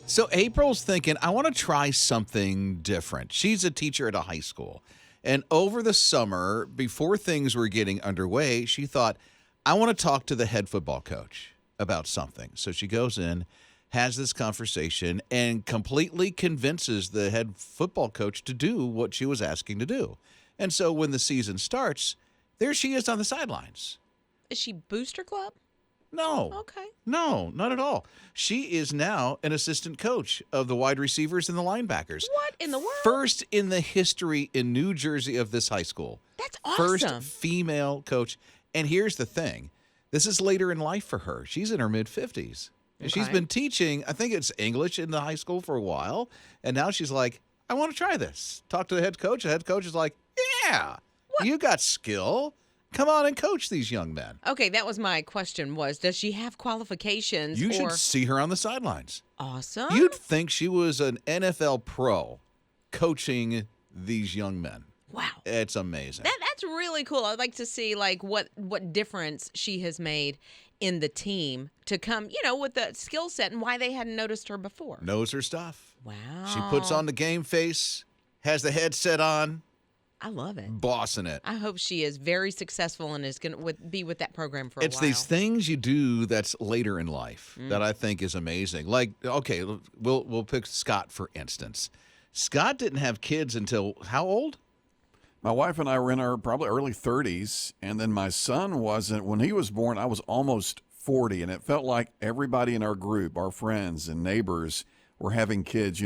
So April's thinking, I want to try something different. She's a teacher at a high school. And over the summer, before things were getting underway, she thought, I want to talk to the head football coach about something. So she goes in, has this conversation, and completely convinces the head football coach to do what she was asking to do. And so when the season starts, there she is on the sidelines. Is she Booster Club? No. Okay. No, not at all. She is now an assistant coach of the wide receivers and the linebackers. What in the world? First in the history in New Jersey of this high school. That's awesome. First female coach. And here's the thing. This is later in life for her. She's in her mid-50s. And she's been teaching, I think it's English in the high school for a while. And now she's like, I want to try this. Talk to the head coach. The head coach is like, yeah, you got skill. Come on and coach these young men. Okay, that was my question was, does she have qualifications? You should see her on the sidelines. Awesome. You'd think she was an NFL pro coaching these young men. Wow. It's amazing. That's really cool. I'd like to see like what difference she has made in the team to come, with the skill set and why they hadn't noticed her before. Knows her stuff. Wow. She puts on the game face, has the headset on. I love it. Bossing it. I hope she is very successful and is going to be with that program for a while. It's these things you do that's later in life that I think is amazing. Like, okay, we'll pick Scott, for instance. Scott didn't have kids until how old? My wife and I were in our probably early 30s, and then my son wasn't. When he was born, I was almost 40, and it felt like everybody in our group, our friends and neighbors, were having kids,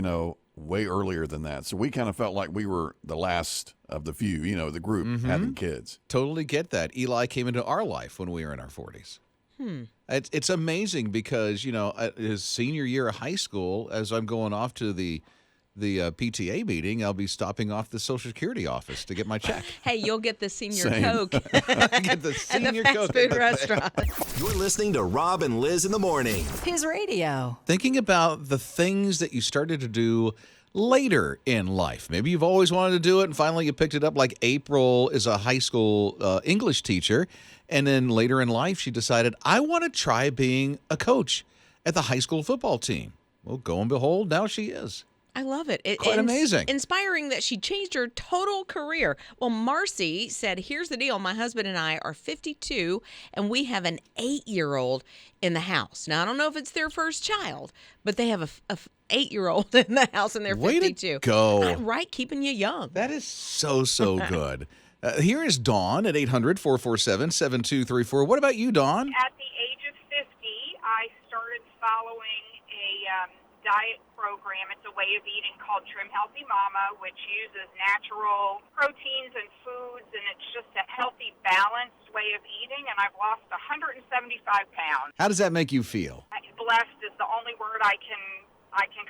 way earlier than that. So we kind of felt like we were the last of the few, the group having kids. Totally get that. Eli came into our life when we were in our 40s. It's amazing because, his senior year of high school, as I'm going off to the PTA meeting, I'll be stopping off the Social Security office to get my check. Hey, you'll get the senior Same. Coke Get the senior at the Coke fast food at the restaurant. You're listening to Rob and Liz in the morning. His radio. Thinking about the things that you started to do later in life. Maybe you've always wanted to do it, and finally you picked it up, like April is a high school English teacher, and then later in life she decided, I want to try being a coach at the high school football team. Well, go and behold, now she is. I love it. Quite amazing. Inspiring that she changed her total career. Well, Marcy said, here's the deal. My husband and I are 52, and we have an 8-year-old in the house. Now, I don't know if it's their first child, but they have a 8-year-old in the house, and they're 52. Way to go. Right, keeping you young. That is so good. Here is Dawn at 800-447-7234. What about you, Dawn? At the age of 50, I started following a diet program. It's a way of eating called Trim Healthy Mama, which uses natural proteins and foods, and it's just a healthy, balanced way of eating, and I've lost 175 pounds. How does that make you feel? Blessed is the only word I can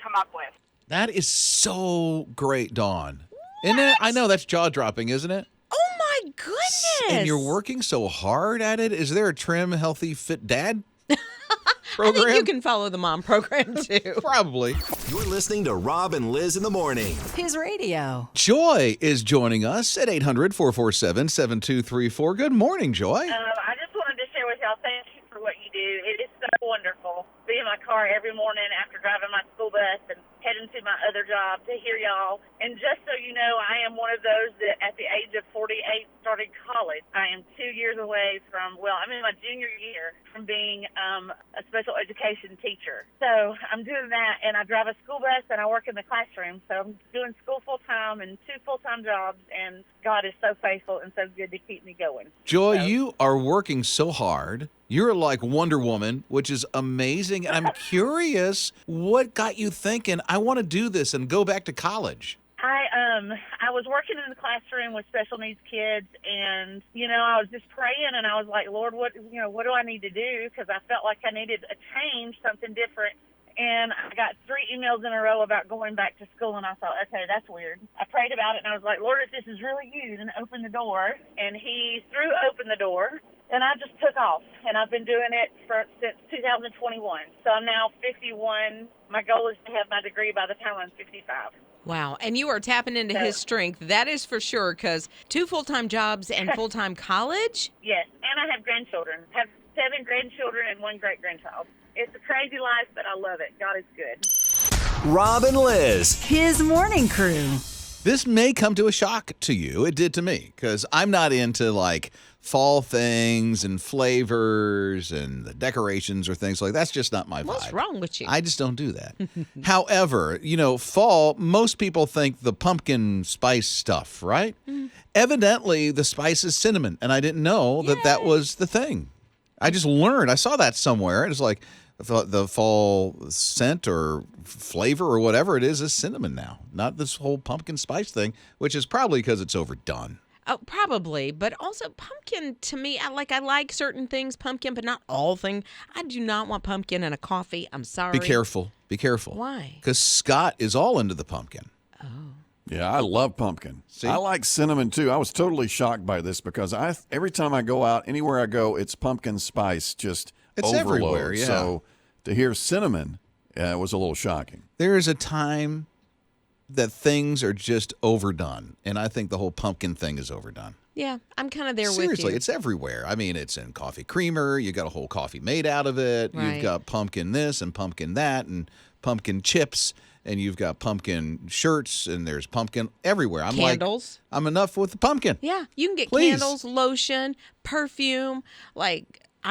come up with. That is so great, Dawn. Isn't it? I know, that's jaw-dropping, isn't it? Oh, my goodness. And you're working so hard at it. Is there a Trim Healthy Fit Dad program? I think you can follow the mom program, too. Probably. You're listening to Rob and Liz in the morning. His radio. Joy is joining us at 800-447-7234. Good morning, Joy. I just wanted to share with y'all, thank you for what you do. It is so wonderful. Be in my car every morning after driving my school bus and heading to my other job to hear y'all. And just so you know, I am one of those that at the age of 48 started college. I am 2 years away from, I'm in my junior year from being a special education teacher. So I'm doing that, and I drive a school bus, and I work in the classroom. So I'm doing school full-time and 2 full-time jobs, and God is so faithful and so good to keep me going. Joy, you are working so hard. You're like Wonder Woman, which is amazing. And I'm curious, what got you thinking, I want to do this and go back to college? I was working in the classroom with special needs kids, and I was just praying, and I was like, Lord, what do I need to do? Because I felt like I needed a change, something different. And I got 3 emails in a row about going back to school, and I thought, okay, that's weird. I prayed about it, and I was like, Lord, if this is really you, then open the door. And he threw open the door, and I just took off. And I've been doing it since 2021. So I'm now 51. My goal is to have my degree by the time I'm 55. Wow. And you are tapping into his strength. That is for sure, because 2 full-time jobs and full-time college? Yes, and I have grandchildren. I have 7 grandchildren and 1 great-grandchild. It's a crazy life, but I love it. God is good. Rob and Liz. His morning crew. This may come to a shock to you. It did to me, because I'm not into like fall things and flavors and the decorations or things like that. That's just not my vibe. What's wrong with you? I just don't do that. However, fall, most people think the pumpkin spice stuff, right? Evidently, the spice is cinnamon, and I didn't know that was the thing. I just learned. I saw that somewhere. It's like the fall scent or flavor or whatever it is cinnamon now, not this whole pumpkin spice thing, which is probably because it's overdone. Oh, probably, but also pumpkin to me, I like certain things, pumpkin, but not all things. I do not want pumpkin in a coffee. I'm sorry. Be careful. Be careful. Why? Because Scott is all into the pumpkin. Yeah, I love pumpkin. See? I like cinnamon too. I was totally shocked by this because every time I go out, anywhere I go, it's pumpkin spice, just It's overload. everywhere, yeah. So to hear cinnamon was a little shocking. There is a time that things are just overdone, and I think the whole pumpkin thing is overdone. Yeah, I'm kind of there with you. Seriously, it's everywhere. I mean, it's in coffee creamer. You got a whole coffee made out of it. Right. You've got pumpkin this and pumpkin that and pumpkin chips, and you've got pumpkin shirts, and there's pumpkin everywhere. I'm Candles. I'm enough with the pumpkin. Yeah, you can get Please. candles, lotion, perfume, I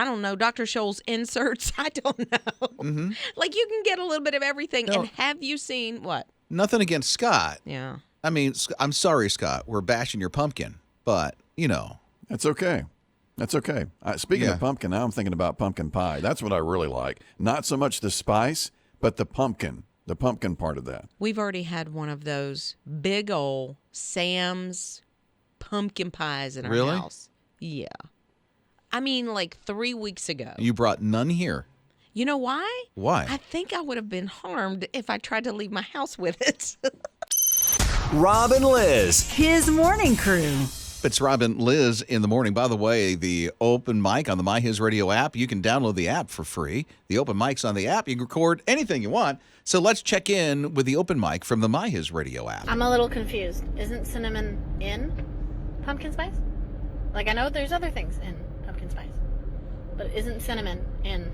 don't know, Dr. Scholl's inserts. I don't know. Mm-hmm. You can get a little bit of everything. No. And have you seen what? Nothing against Scott. Yeah. I mean, I'm sorry, Scott. We're bashing your pumpkin, but, That's okay. That's okay. Speaking Yeah. of pumpkin, now I'm thinking about pumpkin pie. That's what I really like. Not so much the spice, but the pumpkin part of that. We've already had one of those big old Sam's pumpkin pies in our Really? house. Yeah. I mean, 3 weeks ago. You brought none here. You know why? Why? I think I would have been harmed if I tried to leave my house with it. Rob and Liz. His morning crew. It's Robin Liz in the morning. By the way, the open mic on the My His Radio app, you can download the app for free. The open mic's on the app. You can record anything you want. So let's check in with the open mic from the My His Radio app. I'm a little confused. Isn't cinnamon in pumpkin spice? I know there's other things in pumpkin spice, but isn't cinnamon in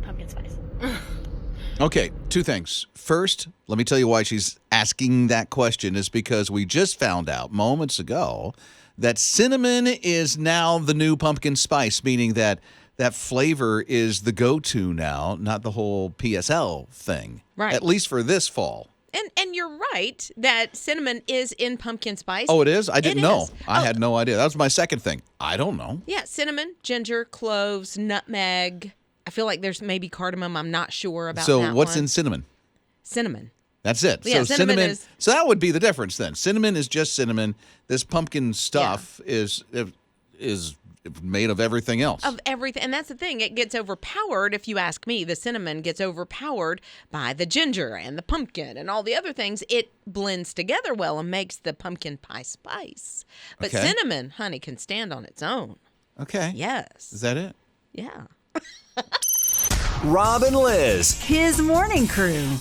pumpkin spice? Okay, 2 things. First, let me tell you why she's asking that question is because we just found out moments ago that cinnamon is now the new pumpkin spice, meaning that flavor is the go-to now, not the whole PSL thing. Right. At least for this fall. And you're right that cinnamon is in pumpkin spice. Oh, it is? I didn't know. is. I had no idea. That was my second thing. I don't know. Yeah, cinnamon, ginger, cloves, nutmeg. I feel like there's maybe cardamom. I'm not sure about that So what's one. in cinnamon? Cinnamon. That's it. Yeah, so cinnamon is- So that would be the difference then. Cinnamon is just cinnamon. This pumpkin stuff is made of everything else. Of everything. And that's the thing. It gets overpowered, if you ask me. The cinnamon gets overpowered by the ginger and the pumpkin and all the other things. It blends together well and makes the pumpkin pie spice. But Okay. cinnamon, honey, can stand on its own. Okay. Yes. Is that it? Yeah. Rob and Liz. His morning crew.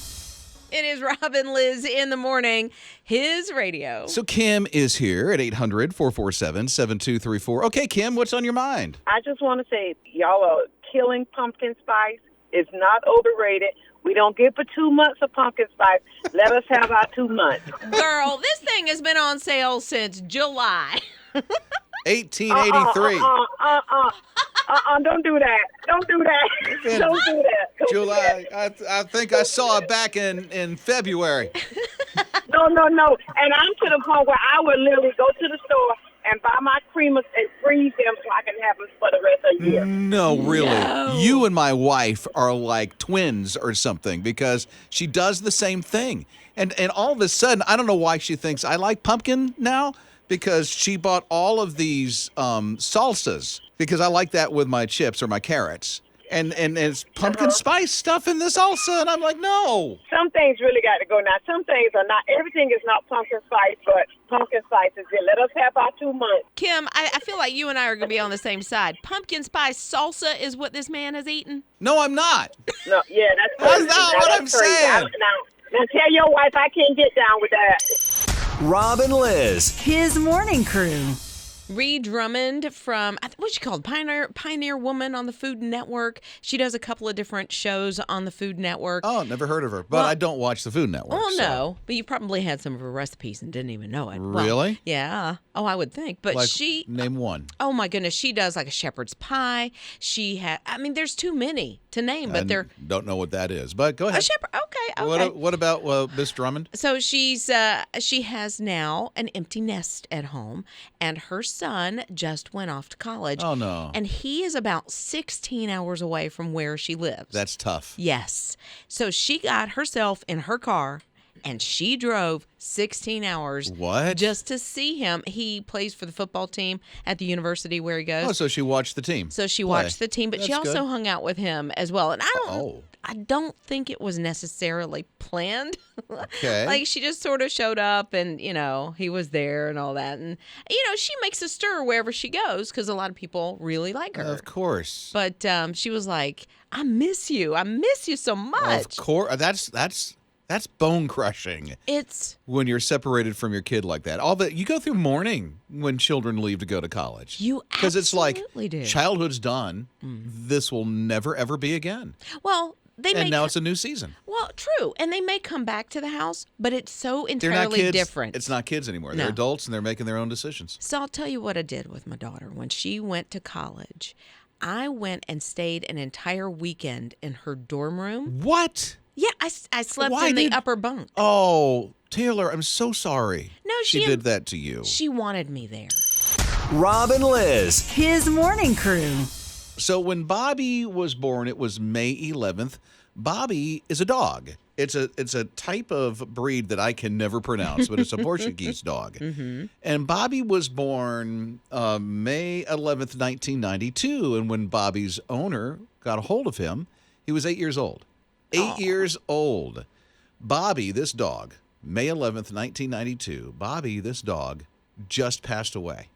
It is Robin Liz in the morning. His radio. So Kim is here at 800-447-7234. Okay, Kim, what's on your mind? I just want to say, y'all are killing pumpkin spice. It's not overrated. We don't get for 2 months of pumpkin spice. Let us have our 2 months. Girl, this thing has been on sale since July. 1883. Don't do that. Don't do that. In Don't do that. Don't do July. I think I saw it back in February. that. No. And I'm to the point where I would literally go to the store and buy my creamers and freeze them so I can have them for the rest of the year. No, really. No. You and my wife are like twins or something because she does the same thing. And all of a sudden, I don't know why she thinks I like pumpkin now because she bought all of these salsas because I like that with my chips or my carrots. And it's pumpkin spice stuff in the salsa. And I'm like, no. Some things really got to go now. Some things are not. Everything is not pumpkin spice, but pumpkin spice is it. Let us have our 2 months. Kim, I feel like you and I are going to be on the same side. Pumpkin spice salsa is what this man has eaten. No, I'm not. No, yeah, That's not what I'm saying. Now tell your wife I can't get down with that. Rob and Liz. His morning crew. Ree Drummond from, what's she called? Pioneer Woman on the Food Network. She does a couple of different shows on the Food Network. Oh, never heard of her. But I don't watch the Food Network. Oh, so. no. But you probably had some of her recipes and didn't even know it. Well, Really? yeah. Oh, I would think. But Name one. oh my goodness, she does like a shepherd's pie. There's too many to name, but they're. Don't know what that is. But go ahead. A shepherd, okay. What about Miss Drummond? So she has now an empty nest at home, and her son just went off to college. Oh, no. And he is about 16 hours away from where she lives. That's tough. Yes. So she got herself in her car, and she drove 16 hours. What? Just to see him. He plays for the football team at the university where he goes. Oh, so she watched the team. So she watched the team, but she That's also good. hung out with him as well. And I don't think it was necessarily planned. Okay. Like she just sort of showed up and, he was there and all that. And, she makes a stir wherever she goes because a lot of people really like her. Of course. But she was like, I miss you. I miss you so much. Of course. That's bone crushing. It's when you're separated from your kid like that. You go through mourning when children leave to go to college. You because it's like absolutely do. childhood's done. This will never ever be again. Well, now it's a new season. Well, true, and they may come back to the house, but it's so They're not entirely kids. different. It's not kids anymore. No. They're adults and they're making their own decisions. So I'll tell you what I did with my daughter when she went to college. I went and stayed an entire weekend in her dorm room. What? Yeah, I slept in the upper bunk. Oh, Taylor, I'm so sorry. No, she did that to you. She wanted me there. Rob and Liz. His morning crew. So when Bobby was born, it was May 11th. Bobby is a dog. It's a type of breed that I can never pronounce, but it's a Portuguese dog. Mm-hmm. And Bobby was born May 11th, 1992. And when Bobby's owner got a hold of him, he was 8 years old. 8 years old. Bobby, this dog, May 11th, 1992, Bobby, this dog, just passed away.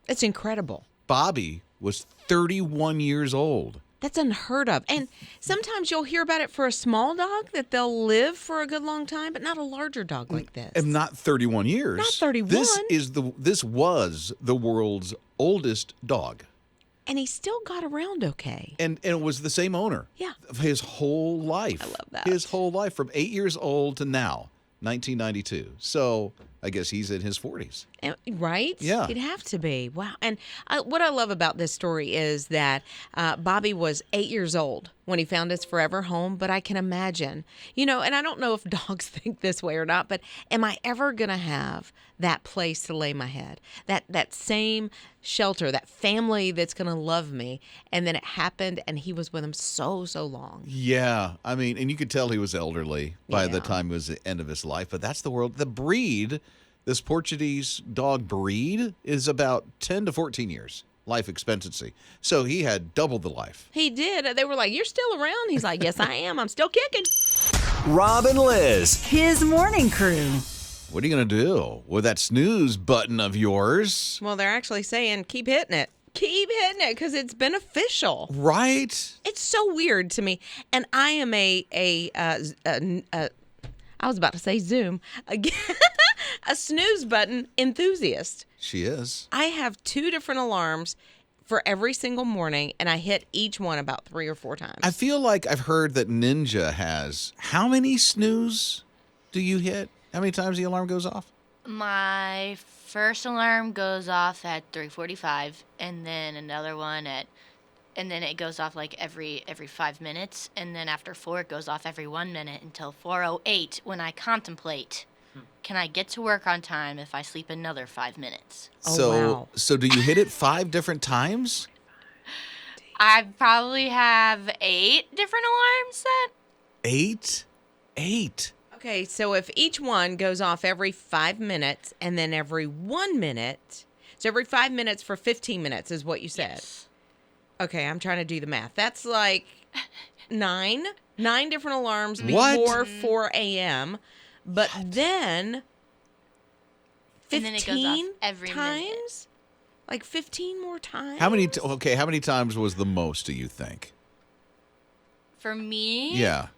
It's incredible. Bobby was 31 years old. That's unheard of. And sometimes you'll hear about it for a small dog that they'll live for a good long time, but not a larger dog like this. And not 31 years. Not 31. This was the world's oldest dog. And he still got around okay. And it was the same owner. Yeah. His whole life. I love that. His whole life from 8 years old to now, 1992. So I guess he's in his 40s. Right? Yeah. He'd have to be. Wow. And what I love about this story is that Bobby was 8 years old when he found his forever home. But I can imagine, and I don't know if dogs think this way or not, but am I ever going to have that place to lay my head? That same shelter, that family that's going to love me. And then it happened and he was with them so long. Yeah. I mean, and you could tell he was elderly by the time it was the end of his life. But that's the world. The breed, this Portuguese dog breed, is about 10 to 14 years life expectancy. So he had double the life. He did. They were like, "You're still around?" He's like, "Yes, I am. I'm still kicking." Rob and Liz. His morning crew. What are you going to do with that snooze button of yours? Well, they're actually saying keep hitting it. Keep hitting it because it's beneficial. Right? It's so weird to me. And I am I was about to say Zoom. A snooze button enthusiast. She is. I have 2 different alarms for every single morning, and I hit each one about 3 or 4 times. I feel like I've heard that Ninja has. How many snooze do you hit? How many times the alarm goes off? My first alarm goes off at 3:45, and then another one and then it goes off like every 5 minutes, and then after 4 it goes off every 1 minute until 4:08 when I contemplate, can I get to work on time if I sleep another 5 minutes? Wow. So do you hit it 5 different times? I probably have 8 different alarms set. 8? Okay, so if each one goes off every 5 minutes and then every 1 minute, so every 5 minutes for 15 minutes is what you said. Yes. Okay, I'm trying to do the math. That's like 9 different alarms What? before 4 a.m. But then 15 And then it goes off every times? minute. Like 15 more times? How many times was the most, do you think? For me, Yeah.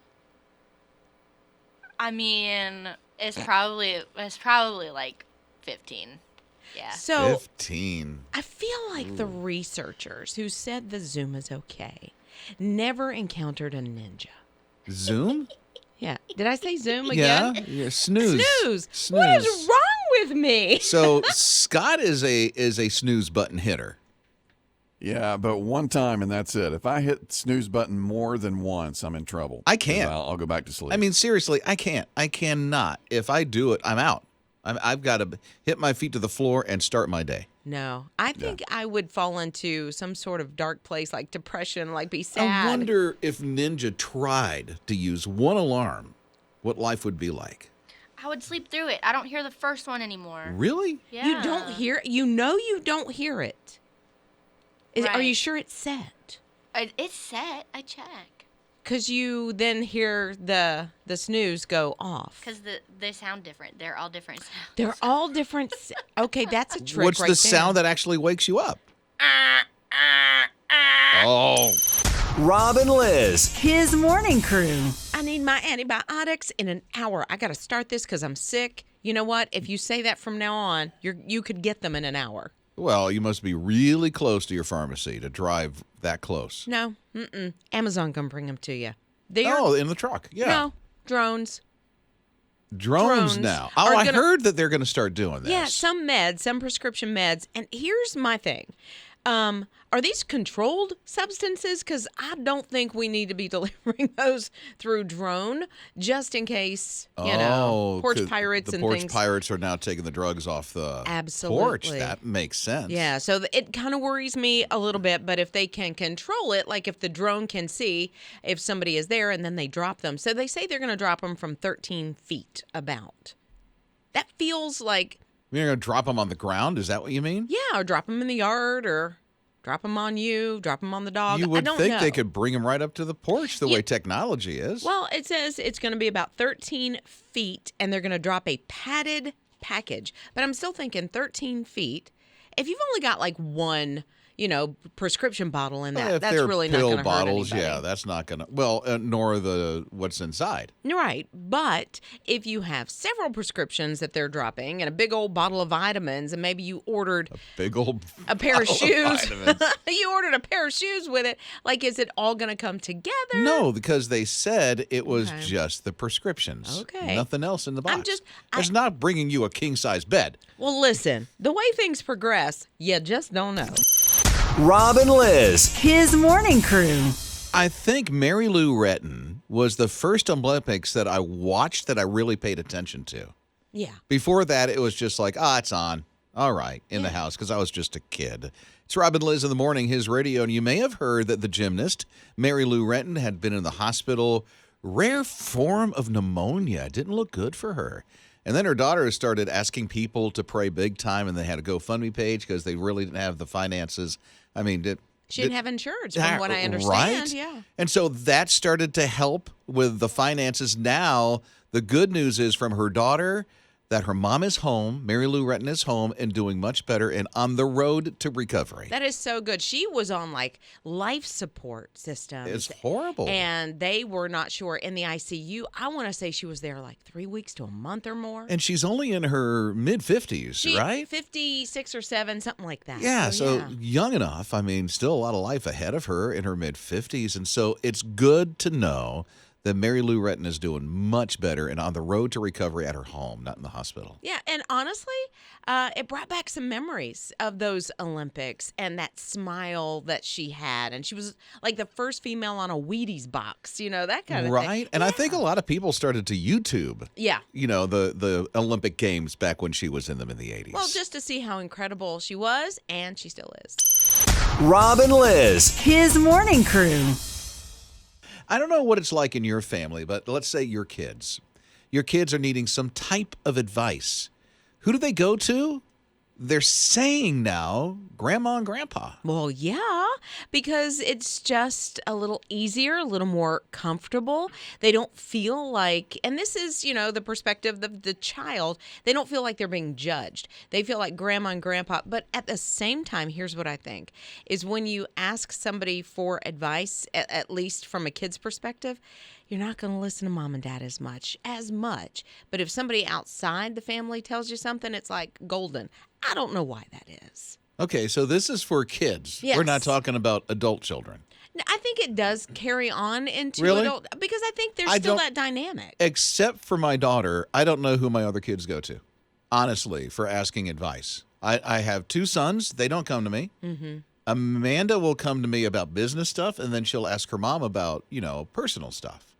I mean, it's probably like 15. Yeah. So 15. I feel like the researchers who said the Zoom is okay never encountered a ninja. Zoom? Yeah. Did I say Zoom again? Yeah. Snooze. Snooze. What is wrong with me? So Scott is a snooze button hitter. Yeah, but one time and that's it. If I hit snooze button more than once, I'm in trouble. I can't. I'll go back to sleep. I mean, seriously, I can't. I cannot. If I do it, I'm out. I've got to hit my feet to the floor and start my day. No, I think I would fall into some sort of dark place like depression, like be sad. I wonder if Ninja tried to use one alarm, what life would be like. I would sleep through it. I don't hear the first one anymore. Really? Yeah. You don't hear you don't hear it. Are you sure it's set? It's set. I check. Because you then hear the snooze go off. Because they sound different. They're all different sounds. They're all different. Okay, that's a trick. What's right the there. sound that actually wakes you up? Oh. Rob and Liz. His morning crew. I need my antibiotics in an hour. I got to start this because I'm sick. You know what? If you say that from now on, you could get them in an hour. Well, you must be really close to your pharmacy to drive that close. No, Amazon can bring them to you. In the truck. Yeah. No, drones. Drones now. Oh, I heard that they're going to start doing this. Yeah, some meds, some prescription meds. And here's my thing. Are these controlled substances? Because I don't think we need to be delivering those through drone, just in case, porch pirates and things. The porch pirates are now taking the drugs off the porch. That makes sense. Yeah, so it kind of worries me a little bit, but if they can control it, like if the drone can see if somebody is there and then they drop them. So they say they're going to drop them from 13 feet about. That feels like... You're going to drop them on the ground? Is that what you mean? Yeah, or drop them in the yard, or drop them on you, drop them on the dog. You would I don't think know. they could bring them right up to the porch the way technology is. Well, it says it's going to be about 13 feet, and they're going to drop a padded package. But I'm still thinking 13 feet. If you've only got like one, prescription bottle in that, that's really not going to hurt bottles, anybody. yeah, that's not going to. Well, nor what's inside. Right, but if you have several prescriptions that they're dropping and a big old bottle of vitamins, and maybe you ordered a pair of shoes, you ordered a pair of shoes with it. Like, is it all going to come together? No, because they said it was just the prescriptions. Okay, nothing else in the box. It's not bringing you a king size bed. Well, listen, the way things progress, you just don't know. Rob and Liz. His morning crew. I think Mary Lou Retton was the first Olympics that I watched that I really paid attention to. Yeah. Before that, it was just like, it's on. All right, in the house, because I was just a kid. It's Rob and Liz in the morning, his radio, and you may have heard that the gymnast, Mary Lou Retton, had been in the hospital. Rare form of pneumonia. It didn't look good for her. And then her daughter started asking people to pray big time, and they had a GoFundMe page because they really didn't have the finances. I mean, she didn't have insurance, from what I understand. Right? Yeah. And so that started to help with the finances. Now, the good news is from her daughter that her mom is home, Mary Lou Retton is home and doing much better and on the road to recovery. That is so good. She was on life support systems. It's horrible. And they were not sure in the ICU. I want to say she was there 3 weeks to a month or more. And she's only in her mid-50s, right? 56 or 7, something like that. Yeah, so young enough. I mean, still a lot of life ahead of her in her mid-50s. And so it's good to know that Mary Lou Retton is doing much better and on the road to recovery at her home, not in the hospital. Yeah, and honestly, it brought back some memories of those Olympics and that smile that she had. And she was like the first female on a Wheaties box, that kind of thing. Right, and I think a lot of people started to YouTube, the Olympic Games back when she was in them in the 80s. Well, just to see how incredible she was, and she still is. Rob and Liz. His morning crew. I don't know what it's like in your family, but let's say your kids. Your kids are needing some type of advice. Who do they go to? They're saying now, Grandma and Grandpa. Well, yeah, because it's just a little easier, a little more comfortable. They don't feel like, and this is, the perspective of the child, they don't feel like they're being judged. They feel like Grandma and Grandpa. But at the same time, here's what I think, is when you ask somebody for advice, at least from a kid's perspective, you're not going to listen to mom and dad as much. But if somebody outside the family tells you something, it's like golden. I don't know why that is. Okay, so this is for kids. Yes. We're not talking about adult children. I think it does carry on into Really? adult, because I think there's still that dynamic. Except for my daughter, I don't know who my other kids go to, honestly, for asking advice. I have 2 sons. They don't come to me. Mm-hmm. Amanda will come to me about business stuff, and then she'll ask her mom about, personal stuff.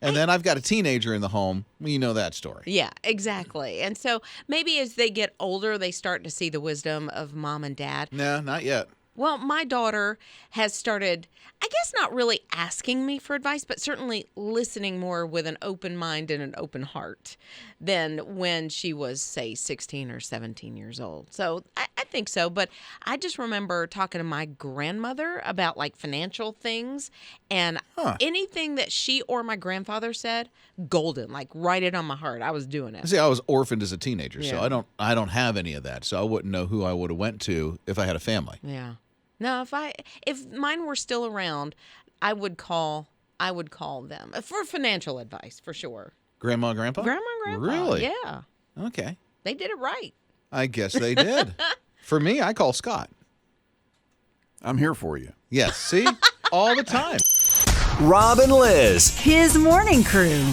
And then I've got a teenager in the home. You know that story. Yeah, exactly. And so maybe as they get older, they start to see the wisdom of mom and dad. No, not yet. Well, my daughter has started, I guess not really asking me for advice, but certainly listening more with an open mind and an open heart than when she was, say, 16 or 17 years old. So I think so. But I just remember talking to my grandmother about like financial things, and anything that she or my grandfather said, golden, like write it on my heart. I was doing it. See, I was orphaned as a teenager, so I don't have any of that. So I wouldn't know who I would have went to if I had a family. Yeah. No, if mine were still around, I would call them for financial advice for sure. Grandma and Grandpa? Grandma and Grandpa. Really? Yeah. Okay. They did it right. I guess they did. For me, I call Scott. I'm here for you. Yes. See? All the time. Rob and Liz. His morning crew.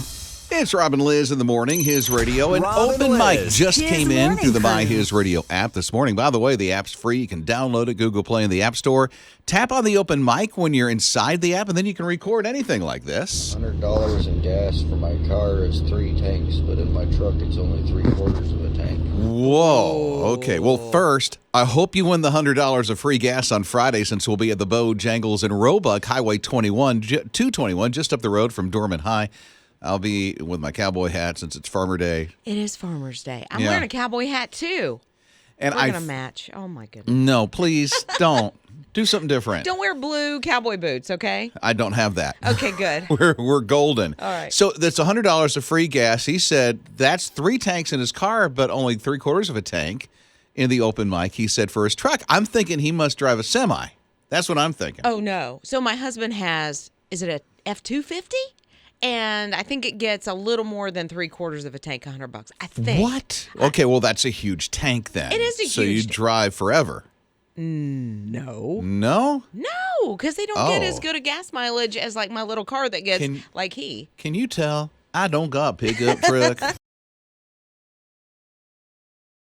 It's Rob and Liz in the morning, His Radio. An Rob and open mic Liz. just His came in morning through the My crew. His Radio app this morning. By the way, the app's free. You can download it, Google Play, and the App Store. Tap on the open mic when you're inside the app, and then you can record anything like this. $100 in gas for my car is 3 tanks, but in my truck it's only 3/4 of a tank. Whoa. Okay. Well, first, I hope you win the $100 of free gas on Friday, since we'll be at the Bojangles in Roebuck, Highway 221, just up the road from Dorman High. I'll be with my cowboy hat since it's Farmer Day. It is Farmer's Day. I'm wearing a cowboy hat too. And We're gonna match. Oh my goodness. No, please don't. Do something different. Don't wear blue cowboy boots, okay? I don't have that. Okay, good. We're golden. All right. So that's $100 of free gas. He said that's 3 tanks in his car, but only 3/4 of a tank in the open mic. He said for his truck. I'm thinking he must drive a semi. That's what I'm thinking. Oh no. So my husband has, is it a F-250? And I think it gets a little more than 3/4 of a tank, $100. I think. What? Okay, well that's a huge tank then. It is a So huge you tank. drive forever. No. No? No, because they don't get Oh. as good a gas mileage as like my little car that gets Can- like he. Can you tell? I don't got pickup truck.